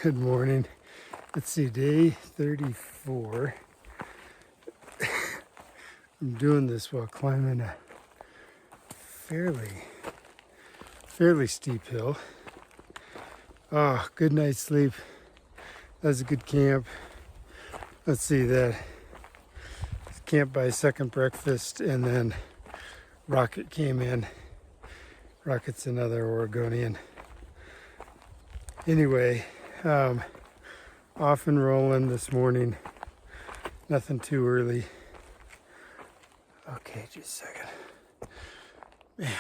Good morning. Let's see, day 34. I'm doing this while climbing a fairly steep hill. Oh, good night's sleep. That was a good camp. Let's see, that camp by second breakfast, and then Rocket came in. Rocket's another Oregonian. Anyway, off and rolling this morning. Nothing too early. Okay, just a second. Man.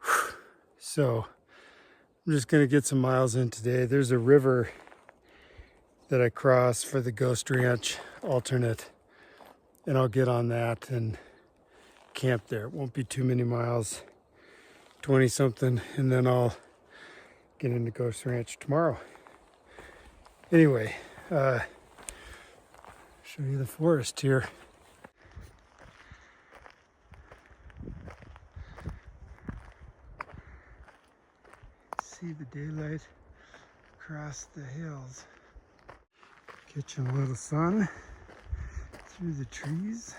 Whew. So, I'm just going to get some miles in today. There's a river that I cross for the Ghost Ranch alternate, and I'll get on that and camp there. It won't be too many miles, 20 something, and then I'll get into Ghost Ranch tomorrow. Anyway, show you the forest here. See the daylight across the hills. Catching a little sun through the trees.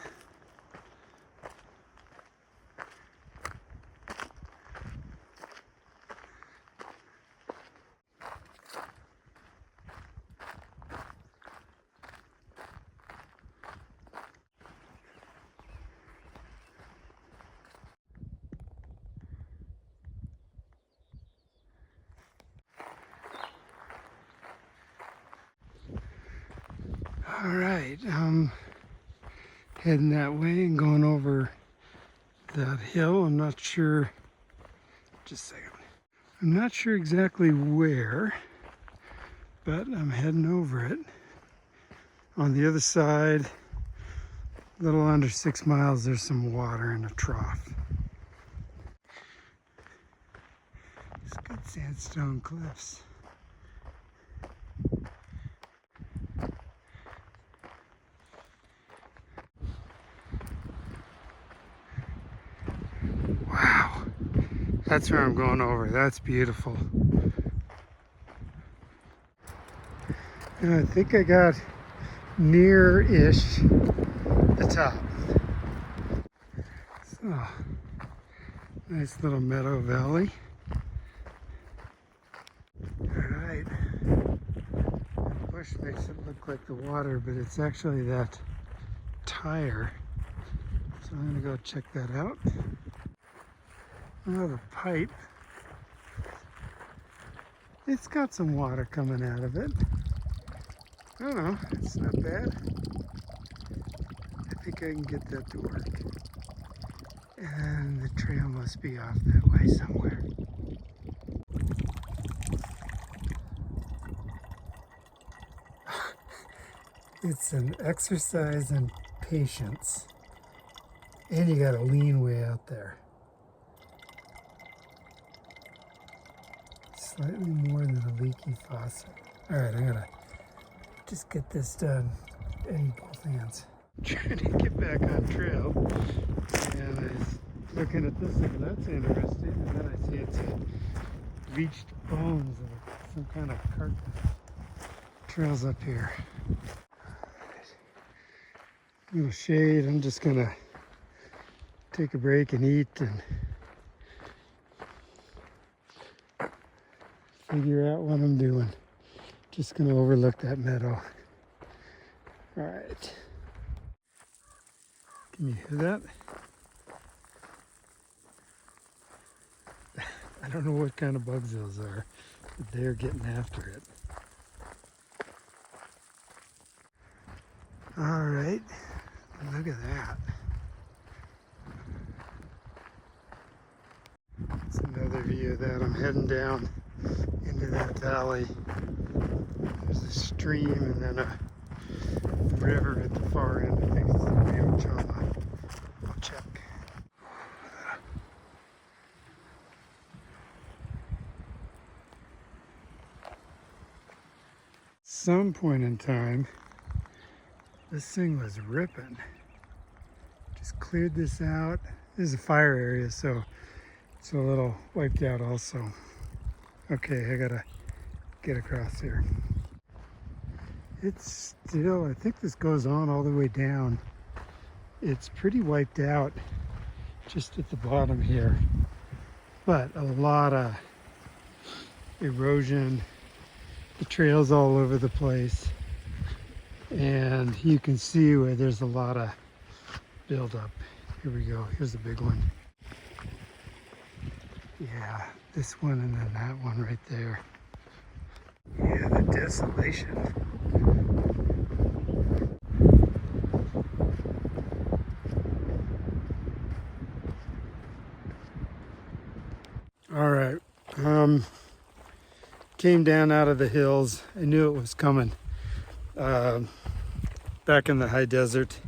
All right, I'm heading that way and going over that hill. I'm not sure, just a second. I'm not sure exactly where, but I'm heading over it. On the other side, a little under 6 miles, there's some water in a trough. It's good sandstone cliffs. Wow, that's where I'm going over. That's beautiful. And I think I got near-ish the top. So, nice little meadow valley. Alright. The bush makes it look like the water, but it's actually that tire. So I'm gonna go check that out. Oh, the pipe. It's got some water coming out of it. I don't know, it's not bad. I think I can get that to work. And the trail must be off that way somewhere. It's an exercise in patience. And you gotta lean way out there. Slightly more than a leaky faucet. Alright, I'm gonna just get this done. I need both hands. Trying to get back on trail. And I was looking at this and that's interesting. And then I see it's bleached bones of some kind of carcass. Trails up here. Little shade. I'm just gonna take a break and eat and figure out what I'm doing. Just gonna overlook that meadow. All right. Can you hear that? I don't know what kind of bugs those are, but they're getting after it. All right, look at that. It's another view of that. I'm heading down into that valley. There's a stream and then a river at the far end. I think it's the Rio Chama. I'll check. Some point in time, this thing was ripping. Just cleared this out. This is a fire area, so it's a little wiped out also. Okay, I gotta get across here. It's still, I think this goes on all the way down. It's pretty wiped out just at the bottom here, but a lot of erosion. The trail's all over the place, and you can see where there's a lot of buildup. Here we go. Here's the big one. Yeah, this one and then that one right there. Yeah, the desolation. All right. Came down out of the hills. I knew it was coming. Back in the high desert,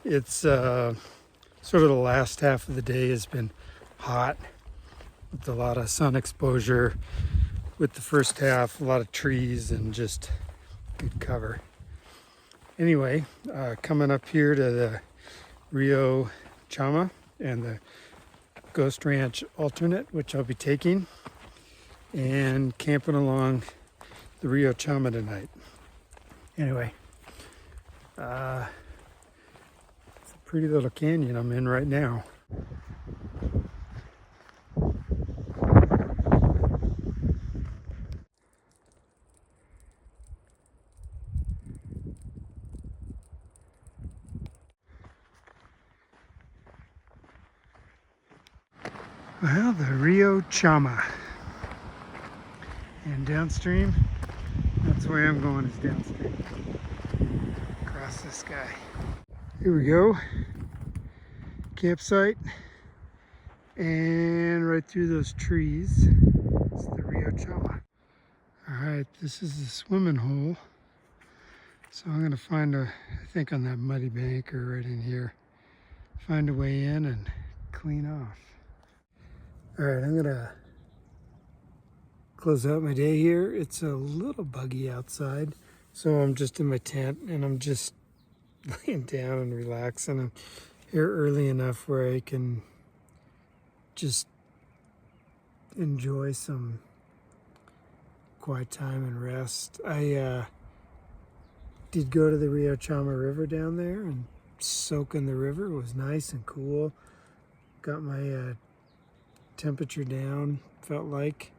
it's sort of the last half of the day has been hot with a lot of sun exposure. With the first half, a lot of trees and just good cover. Anyway, coming up here to the Rio Chama and the Ghost Ranch alternate, which I'll be taking, and camping along the Rio Chama tonight. Anyway, it's a pretty little canyon I'm in right now. Well, the Rio Chama. And downstream, that's where I'm going, is downstream. Across this guy. Here we go. Campsite. And right through those trees, it's the Rio Chama. Alright, this is the swimming hole. So I'm gonna find I think on that muddy bank or right in here, find a way in and clean off. Alright, I'm gonna close out my day here. It's a little buggy outside, so I'm just in my tent and I'm just laying down and relaxing. I'm here early enough where I can just enjoy some quiet time and rest. I did go to the Rio Chama River down there and soak in the river. It was nice and cool. Got my temperature down, felt like.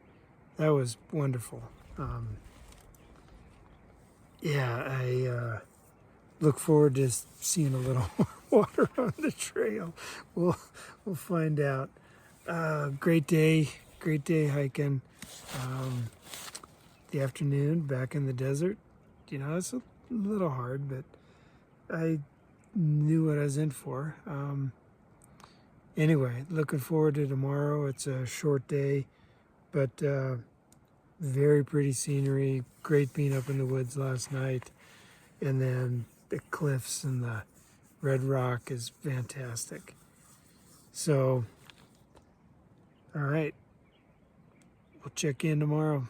That was wonderful. Yeah, I look forward to seeing a little more water on the trail. We'll find out. Great day hiking. The afternoon back in the desert. You know, it's a little hard, but I knew what I was in for. Anyway, looking forward to tomorrow. It's a short day, but very pretty scenery. Great being up in the woods last night. And then the cliffs and the red rock is fantastic. So, all right. We'll check in tomorrow.